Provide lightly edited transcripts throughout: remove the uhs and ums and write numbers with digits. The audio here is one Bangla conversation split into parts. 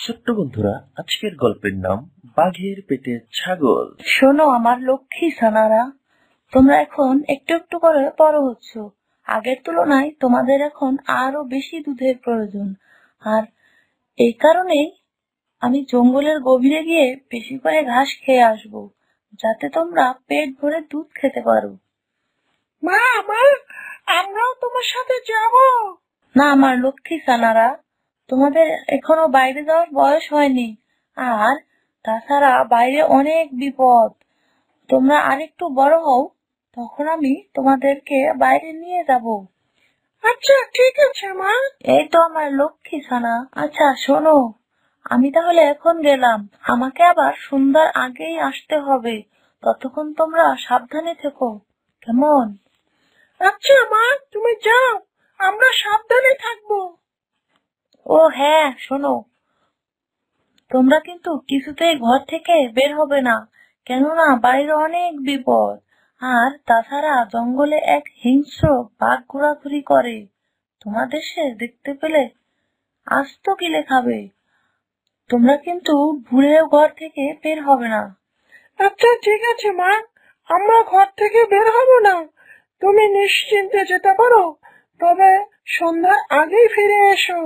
ছোট্ট বন্ধুরা, আজকের গল্পের নাম বাঘের পেটে ছাগল। শোনো আমার লক্ষ্মী ছানারা, তোমরা এখন একটু একটু করে বড় হচ্ছ। আগের তুলনায় তোমাদের এখন আরো বেশি দুধের প্রয়োজন, আর এই কারণেই আমি জঙ্গলের গভীরে গিয়ে বেশি করে ঘাস খেয়ে আসবো, যাতে তোমরা পেট ভরে দুধ খেতে পারো। মা, আমরাও তোমার সাথে যাব? না আমার লক্ষ্মী ছানারা, তোমাদের এখনো বাইরে যাওয়ার বয়স হয়নি, আর তাছাড়া বাইরে অনেক বিপদ। তোমরা আরেকটু বড় হও, তখন আমি তোমাদেরকে বাইরে নিয়ে যাব। আচ্ছা ঠিক আছে মা। এই তো আমার লক্ষ্মী ছানা। আচ্ছা শোনো, আমি তাহলে এখন গেলাম, আমাকে আবার সন্ধ্যার আগেই আসতে হবে। ততক্ষণ তোমরা সাবধানে থেকো, কেমন? আচ্ছা মা, তুমি যাও, আমরা সাবধানে থাকবো। ও হ্যাঁ শোনো, তোমরা কিন্তু কিছুতেই ঘর থেকে বের হবে না, কেননা বাইরে অনেক বিপদ। আর তাছাড়া জঙ্গলে এক হিংস্র বাঘ ঘোরাঘুরি করে, তোমাদের সে দেখতে পেলে আস্ত গিলে খাবে। তোমরা কিন্তু ভুলেও ঘর থেকে বের হবে না। আচ্ছা ঠিক আছে মা, আমরা ঘর থেকে বের হব না, তুমি নিশ্চিন্তে যেতে পারো, তবে সন্ধ্যার আগেই ফিরে এসো।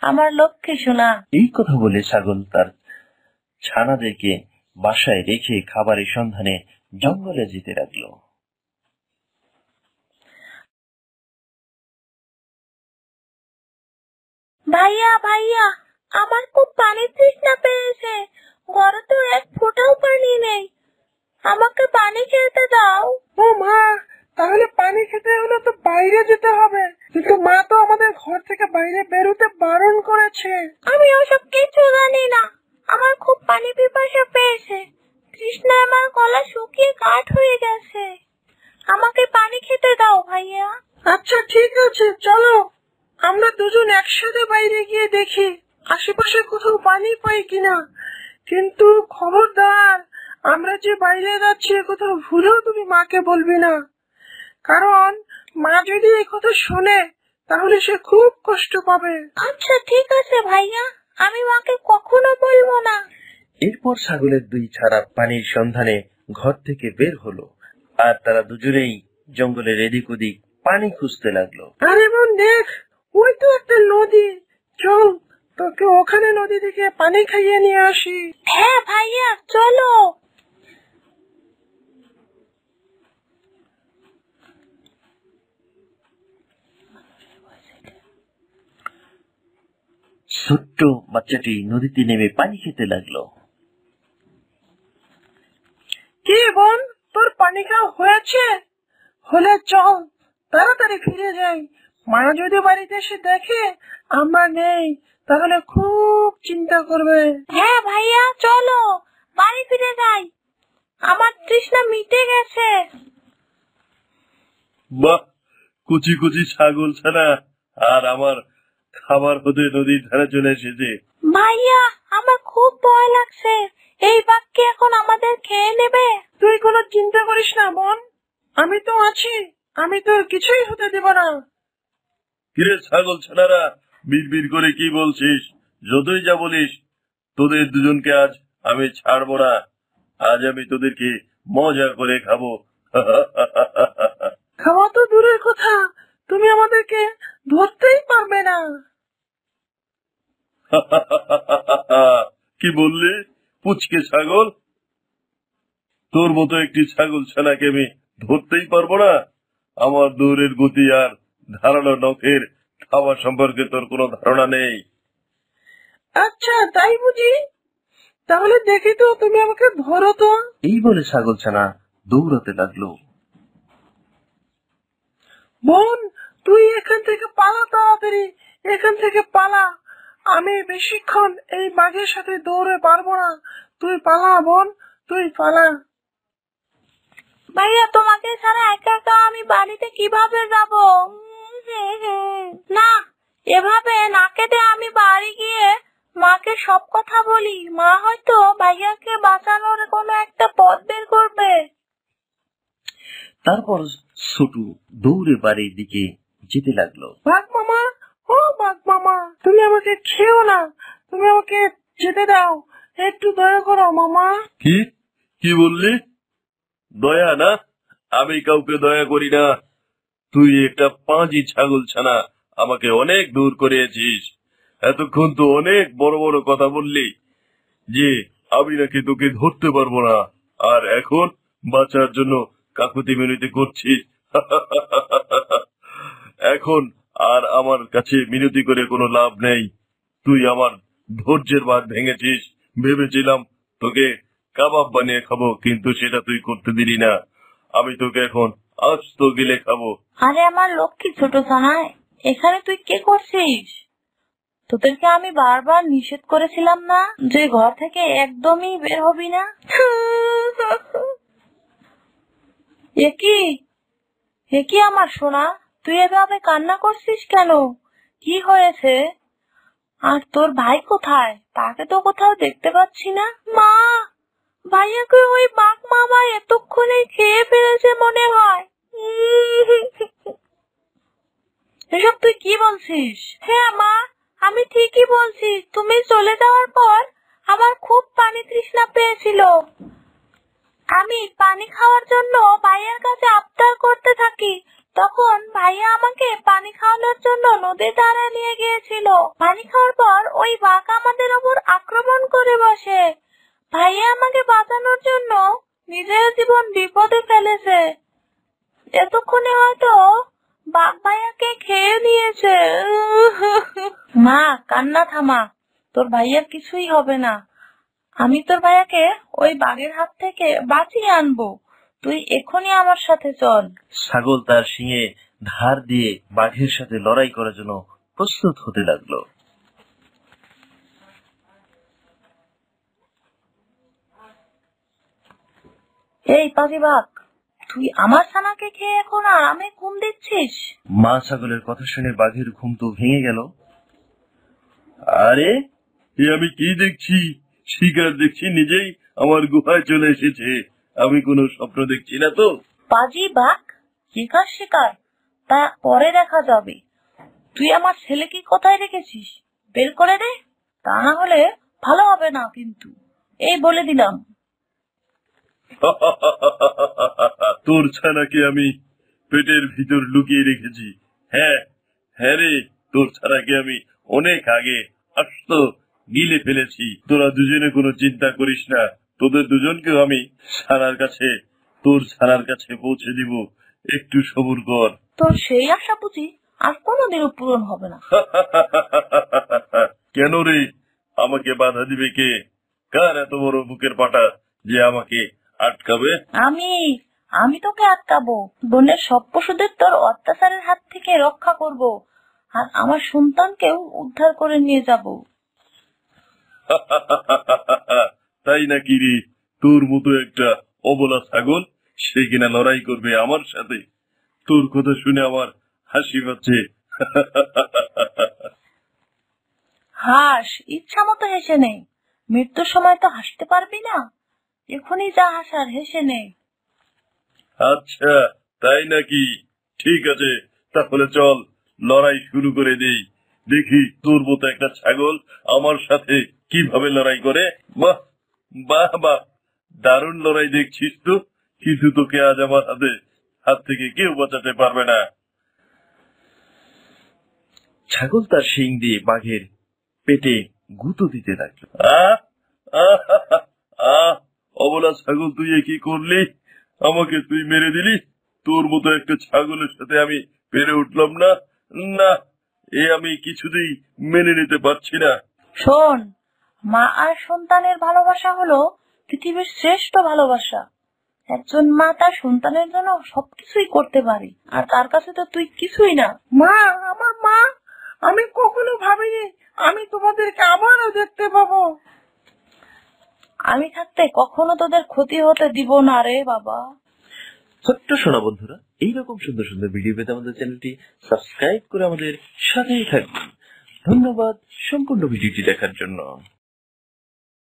আমার লক্ষ্মী সোনা। এই কথা বলে ছাগল তার ছানাদেরকে বাসায় রেখে খাবারের সন্ধানে জঙ্গলে যেতে লাগলো। ভাইয়া ভাইয়া, আমার খুব পানির তৃষ্ণা পেয়েছে, ঘরে তো এক ফোঁটাও পানি নেই, আমাকে পানি খেতে দাও। ও মা, তাহলে পানি খেতে হলে তো বাইরে যেতে হবে, কিন্তু মা তো আমাদের ঘর থেকে বাইরে বেরোতে বারণ করেছে। আমি ওসব কিছু জানি না, আমার খুব পানি পিপাসা পেয়েছে, তৃষ্ণায় আমার গলা শুকিয়ে কাঠ হয়ে গেছে, আমাকে পানি খেতে দাও ভাইয়া। আচ্ছা ঠিক আছে, চলো আমরা দুজন একসাথে বাইরে গিয়ে দেখি আশেপাশে কোথাও পানি পাই কিনা। কিন্তু খবরদার, আমরা যে বাইরে যাচ্ছি কোথাও ভুলেও তুমি মাকে বলবি না, কারণ মা যদি এই কথা শোনে তাহলে সে খুব কষ্ট পাবে। আচ্ছা ঠিক আছে ভাইয়া, আমি মাকে কখনো বলবো না। এরপর ছাগলের দুই ছাড়া পানির সন্ধানে ঘর থেকে বের হলো, আর তারা দুজনেই জঙ্গলের এদিক ওদিক পানি খুঁজতে লাগলো। আরে বোন দেখ, ওই তো একটা নদী, চল তোকে ওখানে নদী থেকে পানি খাইয়ে নিয়ে আসি। হ্যাঁ ভাইয়া চলো। ছোট্ট বাচ্চাটি নদীতে নেমে পানি খেতে লাগলো। কি বোন, তোর পানি খাওয়া হয়েছে? হলে চল তাড়াতাড়ি ফিরে যাই, মা যদি বাড়িতে এসে দেখে আমরা নেই তাহলে খুব চিন্তা করবে। হ্যাঁ ভাইয়া চলো, বাড়ি ফিরে যাই, আমার তৃষ্ণা মিটে গেছে। বাহ, কুচি কুচি ছাগল ছানা আর আমার খাবার হতে নদীর ধারে চলে এসেছে। ভাইয়া আমার খুব ভয় লাগছে, এই বাঘ কি এখন আমাদের খেয়ে নেবে? তুই কোনো চিন্তা করিস না বোন, আমি তো আছি, আমি তোর কিছুই হতে দেব না। কিরে ছাগল ছানারা, বিড়বিড় করে কি বলছিস? যতই যা বলিস, তোদের দুজনকে আজ আমি ছাড়বো না, আজ আমি তোদেরকে মজা করে খাবো। খাওয়া তো দূরের কথা, তুমি আমাদেরকে ধরতেই পারবে না। কি বললি পুচকে ছাগল? তোর মতো একটি ছাগল ছানাকে আমি ধরতেই পারবো না? আমার দৌড়ের গতি আর ধারালো নখের খাওয়া সম্পর্কে তোর কোনো ধারণা নেই। আচ্ছা তাই বুঝি, তাহলে দেখি তো তুমি আমাকে ধরো তো। এই বলে ছাগল ছানা দৌড়াতে লাগলো। বোন তুই এখান থেকে পালা, তাড়াতাড়ি এখান থেকে পালা, আমি বেশিক্ষণ এই বাঘের সাথে দৌড়ে পারবো না, তুই পালা বোন, তুই পালা। ভাইয়া তোমাকে ছাড়া একা একা আমি বাড়িতে কিভাবে যাব? না, এভাবে না কেটে আমি বাড়ি গিয়ে মাকে সব কথা বলি, মা হয়তো ভাইয়াকে বাঁচানোর কোনো একটা পথ বের করবে। তারপর ছোটু দৌড়ে বাড়ির দিকে যেতে লাগলো। বাঘ মামা, ও বাঘ মামা, তুমি আমাকে খেও না, তুমি আমাকে যেতে দাও, একটু দয়া করো মামা। কি কি বললি? দয়া না? আমি কাউকে দয়া করি না। তুই একটা পাঁজি ছাগল ছানা আমাকে অনেক দূর করিয়েছিস। এতক্ষণ তো অনেক বড় বড় কথা বললি যে আমি নাকি তোকে ধরতে পারবো না, আর এখন বাঁচার জন্য কাকুতি মিনতি করছিস। এখন আর আমার কাছে মিনতি করে কোনো লাভ নেই। তুই আমার ধৈর্যের বাঁধ ভেঙেছিস। ভেবেছিলাম তোকে কাবাব বানিয়ে খাবো, কিন্তু সেটা তুই করতে দিলি না। আমি তোকে এখন আস্ত গিলে খাবো। আরে আমার লক্ষ্মী ছোট ছানায়, এখানে তুই কে করছিস? তোদেরকে আমি বারবার নিষেধ করেছিলাম না যে ঘর থেকে একদমই বের হবি না? একি আমার সোনা, তুই এভাবে কান্না করছিস কেন? কি হয়েছে? আর তোর ভাই কোথায়? তাকে তো কোথাও দেখতে পাচ্ছি না। মা, ভাইয়াকে ওই বাঘ মামা এতক্ষণে খেয়ে ফেলেছে মনে হয়। এসব তুই কি বলছিস? হ্যাঁ মা, আমি ঠিকই বলছি। তুমি চলে যাওয়ার পর আমার খুব পানি তৃষ্ণা পেয়েছিল। আমি পানি খাওয়ার জন্য ভাইয়ার কাছে আবদার করতে থাকি। তখন ভাইয়া আমাকে পানি খাওয়ানোর জন্য নদীর ধারে নিয়ে গিয়েছিল। পানি খাওয়ার পর ওই বাঘ আমাদের ওপর আক্রমণ করে বসে। ভাইয়া আমাকে বাঁচানোর জন্য নিজের জীবন বিপদে ফেলেছে। এতক্ষণে হয়তো বাঘ ভাইয়াকে খেয়ে নিয়েছে। মা, কান্না থামা। তোর ভাইয়ার কিছুই হবে না। আমি তোর ভাইয়াকে ওই বাঘের হাত থেকে বাঁচিয়ে আনবো। তুই এখনই আমার সাথে চল। ছাগল তার শিঙে ধার দিয়ে বাঘের সাথে লড়াই করার জন্য প্রস্তুত হতে লাগলো। এই পাজি বাঘ, তুই আমার ছানাকে খেয়ে এখন আরামে ঘুম দিচ্ছিস? মা ছাগলের কথা শুনে বাঘের ঘুম তো ভেঙে গেল। আরে, এ আমি কি দেখছি? শিকার দেখছি নিজেই আমার গুহায় চলে এসেছে। আমি কোনো স্বপ্ন দেখছি না তো? পাজি বাঘ, শিকার শিকার তা পরে দেখা যাবে। তুই আমার ছেলেকে কোথায় রেখেছিস? বের করে দে, তা না হলে ভালো হবে না কিন্তু। এই বলে দিলাম। তোর ছানাকে আমি পেটের ভিতর লুকিয়ে রেখেছি। হ্যাঁ হ্যাঁ রে, তোর ছানাকে আমি অনেক আগে আস্ত গিলে ফেলেছি। তোরা দুজনে কোনো চিন্তা করিস না, তোদের দুজনকেও আমি তোর ছানার কাছে পৌঁছে দিব। একটু সবুর কর। তোর সেই আশা বুঝি আর কোনোদিনও পূরণ হবে না। কেন রে? আমাকে বাধা দিবে কে? কার এত বড় বুকের পাটা যে আমাকে আটকাবে? আমি তোকে আটকাবো। বনের সব পশুদের তোর অত্যাচারের হাত থেকে রক্ষা করব, আর আমার সন্তানকেও উদ্ধার করে নিয়ে যাব। তাই নাকি রে? তোর মতো একটা অবলা ছাগল সে কিনা লড়াই করবে আমার সাথে? তোর কথা শুনে আমার হাসি পাচ্ছে। হাস, ইচ্ছা মতো হেসে নে। মৃত্যুর সময় তো হাসতে পারবি না। এখনই যা হাসার হেসে নে। আচ্ছা, তাই নাকি? ঠিক আছে, তাহলে চল লড়াই শুরু করে দেই। দেখি তোর মতো একটা ছাগল আমার সাথে কিভাবে লড়াই করে। বাহ বাহ বাহ, দারুণ লড়াই দেখছিস তো। কিন্তু তোকে আজ আমার হাত থেকে কেউ বাঁচাতে পারবে না। ছাগল তার শিং দিয়ে বাঘের পেটে গুঁতো দিতে লাগলো। আহ আহ আহ, অবলা ছাগল, তুই এ কি করলি? আমাকে তুই মেরে দিলি। তোর মতো একটা ছাগলের সাথে আমি পেরে উঠলাম না। না, এ আমি কিছুতেই মেনে নিতে পারছি না। শোন, মা আর সন্তানের ভালোবাসা হলো পৃথিবীর শ্রেষ্ঠ ভালোবাসা। একজন মা তার সন্তানের জন্য সবকিছুই করতে পারে, আর তার কাছে তো তুই কিছুই না। মা, আমার মা, আমি কখনো ভাবিনি আমি তোমাদেরকে আবারও দেখতে পাবো। আমি থাকতে কখনো তোদের ক্ষতি হতে দিব না রে বাবা। ছোট্ট সোনা বন্ধুরা, এইরকম সুন্দর সুন্দর ভিডিও পেতে আমাদের চ্যানেলটি সাবস্ক্রাইব করে আমাদের সাথেই থাকবেন। ধন্যবাদ সম্পূর্ণ ভিডিওটি দেখার জন্য।